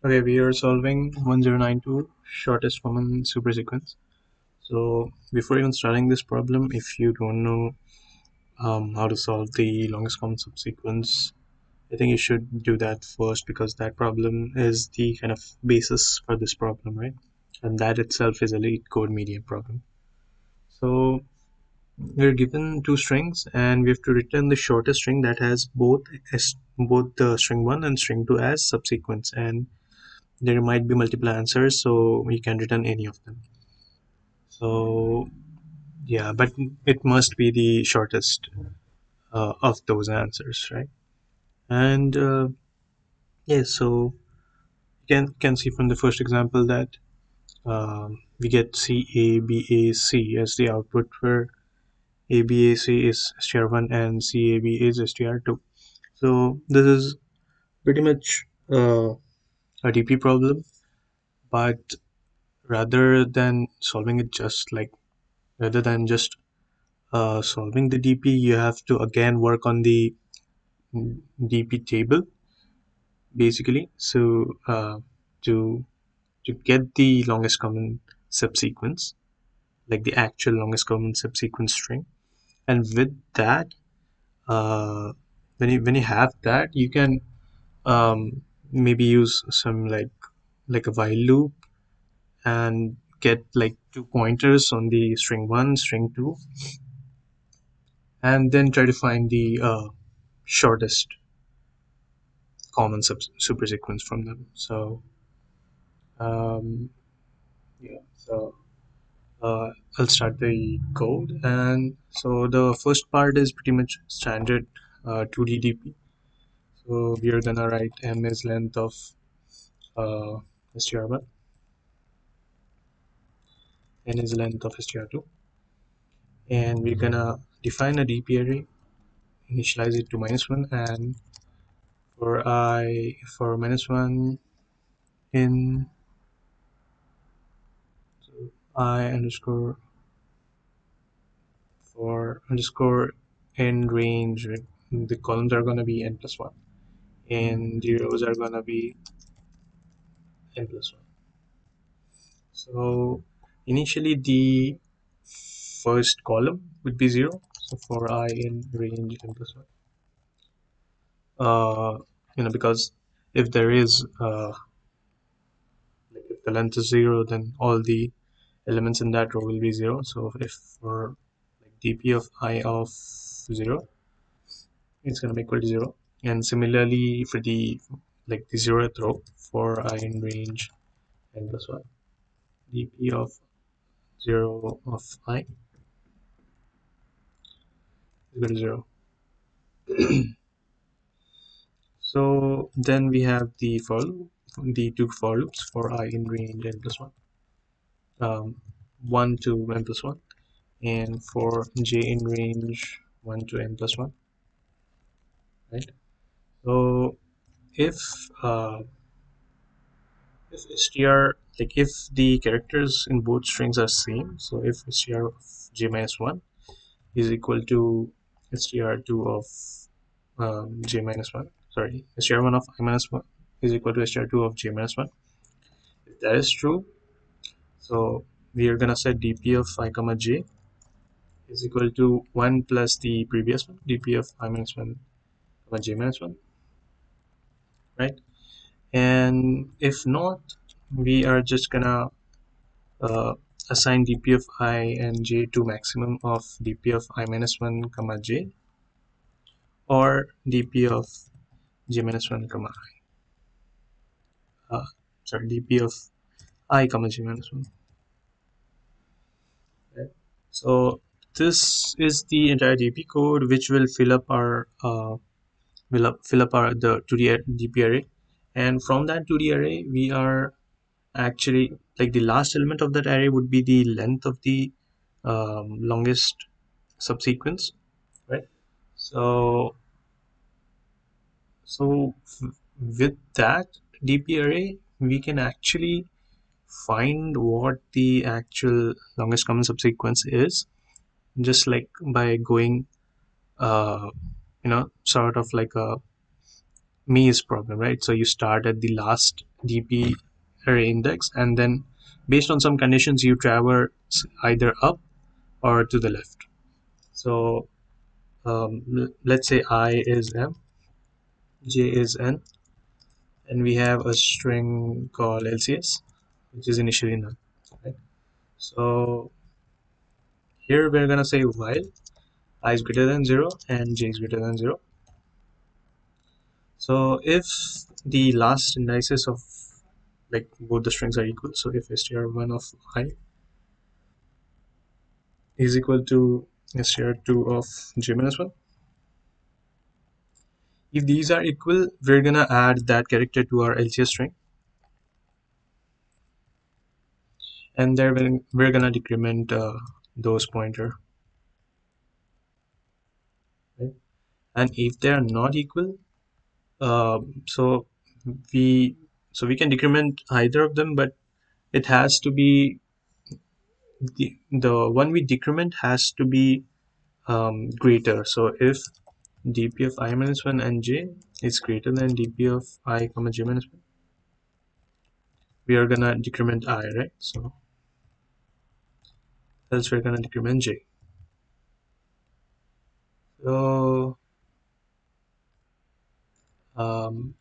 Okay, we are solving 1092 shortest common supersequence. So before even starting this problem, if you don't know how to solve the longest common subsequence, I think you should do that first because that problem is the kind of basis for this problem, right? And that itself is a Leetcode medium problem. So we're given two strings and we have to return the shortest string that has both the string 1 and string 2 as subsequence, and there might be multiple answers, so we can return any of them. So yeah, but it must be the shortest of those answers, right? And yeah, so you can see from the first example that we get C A B A C as the output, where A B A C is str1 and C A B is str2. So this is pretty much a DP problem, but rather than solving it just like rather than just solving the DP, you have to again work on the DP table basically. So to to get the longest common subsequence, like the actual longest common subsequence string, and with that, uh, when you have that, you can maybe use some like a while loop and get like two pointers on the string one, string two, and then try to find the shortest common supersequence from them. So um, yeah, so uh, I'll start the code, and so the first part is pretty much standard 2D DP. So we are gonna write m is length of uh, str1, n is length of str2, and we're gonna define a DP array, initialize it to -1, and for -1 in I underscore for underscore in range, the columns are going to be n plus 1 and the rows are going to be n plus 1. So initially the first column would be 0, so for I in range n plus 1, uh, because if there is like if the length is 0, then all the elements in that row will be 0. So if for like dp of I of 0, it's going to be equal to 0, and similarly for the like the 0th row for I in range n plus 1, dp of 0 of I is equal to 0. So then we have the for loop, the two for loops for I in range n plus 1, 1 to n plus 1, and for j in range 1 to n plus 1, right? So if uh, if str like if the characters in both strings are same, so if str of j minus 1 is equal to str2 of j minus 1, sorry, str1 of I minus 1 is equal to str2 of j minus 1, if that is true, so we are gonna set dp of I comma j is equal to 1 plus the previous one, dp of I minus 1 comma j minus 1, right? And if not, we are just gonna uh, assign dp of I and j to maximum of dp of I minus 1 comma j, or dp of j minus 1 comma I, dp of I comma j minus 1, right? So this is the entire dp code which will fill up our fill up our the 2D dp array, and from that 2D array we are actually like the last element of that array would be the length of the longest subsequence, right? So so with that DP array, we can actually find what the actual longest common subsequence is, just like by going, sort of like a maze problem, right? So you start at the last DP array index, and then based on some conditions, you traverse either up or to the left. So let's say I is M, J is N, and we have a string called LCS, which is initially none. Right? So here we're gonna say while I is greater than 0 and j is greater than 0. So if the last indices of like both the strings are equal, so if str1 of I is equal to str2 of j minus 1, if these are equal, we're gonna add that character to our LCS string, and there we're gonna decrement those pointer, right? And if they are not equal, so we we can decrement either of them, but it has to be the one we decrement has to be greater. So if dp of I minus 1 and j is greater than dp of I comma j minus 1, we are gonna decrement I, right? So else we're gonna decrement j. So um,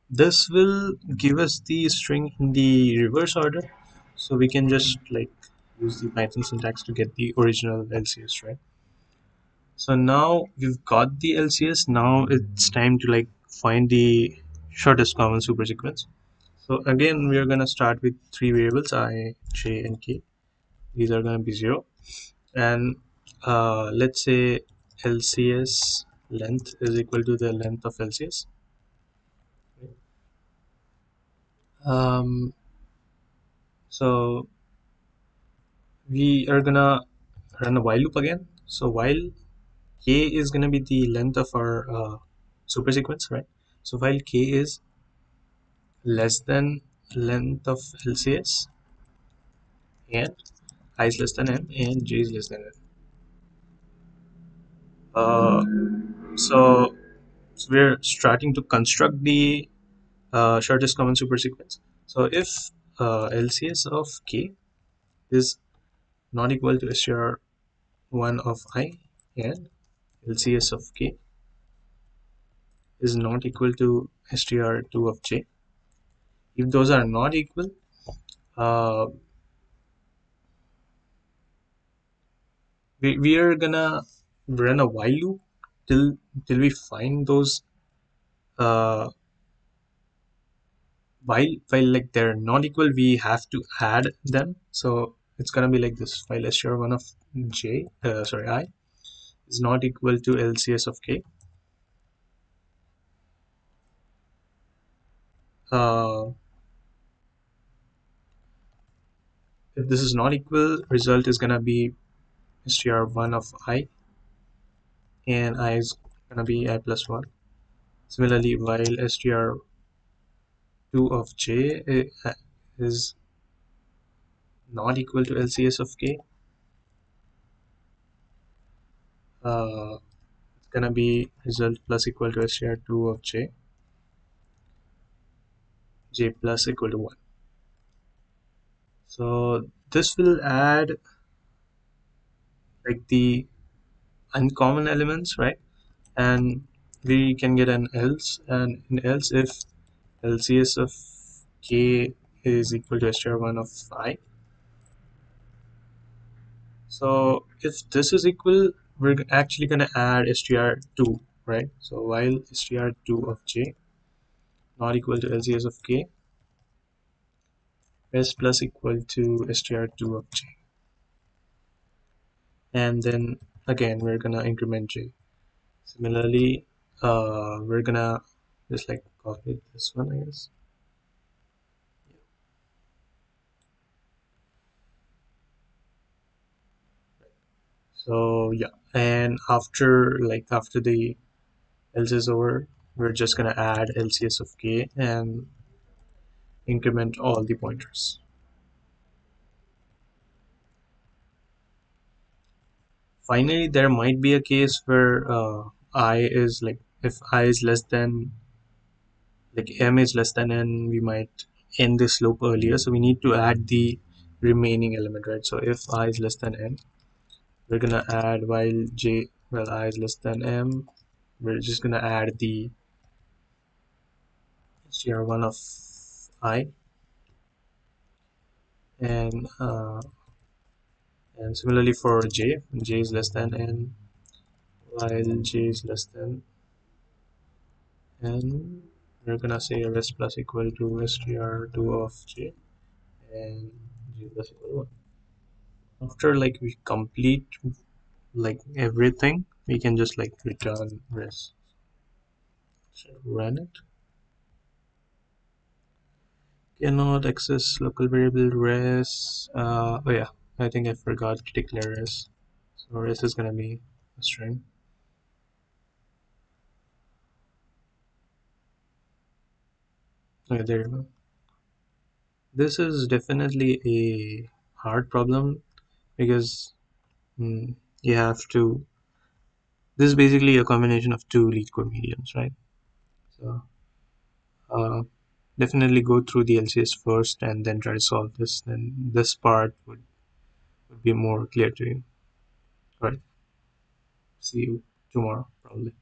this will give us the string in the reverse order, so we can just like use the Python syntax to get the original LCS, right? So now we've got the LCS. Now it's time to like find the shortest common supersequence. So again, we are gonna start with three variables I, j, and k. These are gonna be 0, and let's say LCS length is equal to the length of LCS. Um, so we are gonna run a while loop again. So while k is gonna be the length of our supersequence, right? So while k is less than length of LCS and I is less than m and j is less than n. Uh, so, we're starting to construct the shortest common supersequence. So if LCS of k is not equal to str1 of I and LCS of k is not equal to str2 of j, if those are not equal, uh, we are gonna run a while loop till we find those uh, while like they're not equal, we have to add them. So it's gonna be like this: while str1 of j sorry I is not equal to LCS of k, uh, if this is not equal, result is gonna be str1 of I and I is gonna be I plus 1. Similarly, while str2 of j is not equal to LCS of k, it's gonna be result plus equal to str2 of j, j plus equal to 1. So this will add like the uncommon elements, right? And we can get an else, and in else if LCS of k is equal to str1 of I. So if this is equal, we're actually going to add str2, right? So while str2 of j not equal to LCS of k is plus equal to str2 of j, and then again we're gonna increment j. Similarly, we're gonna just like copy this one, I guess. So yeah, and after the else is over, we're just gonna add LCS of k and increment all the pointers. Finally, there might be a case where I is like if I is less than like m is less than n, we might end this loop earlier. So we need to add the remaining element, right? So if I is less than n, we're gonna add while I is less than m, we're just gonna add the str1 of I, and similarly for j is less than n, while j is less than n, we're gonna say res plus equal to str2 of j, and j plus equal to 1. After like we complete like everything, we can just like return res. So run it. Cannot access local variable res. Oh yeah, I think I forgot to declare res. So res is gonna be a string. Okay, there you go. This is definitely a hard problem because you have to. This is basically a combination of two Leetcode mediums, right? So uh, definitely go through the LCS first and then try to solve this. Then this part would be more clear to you. All right. See you tomorrow, probably.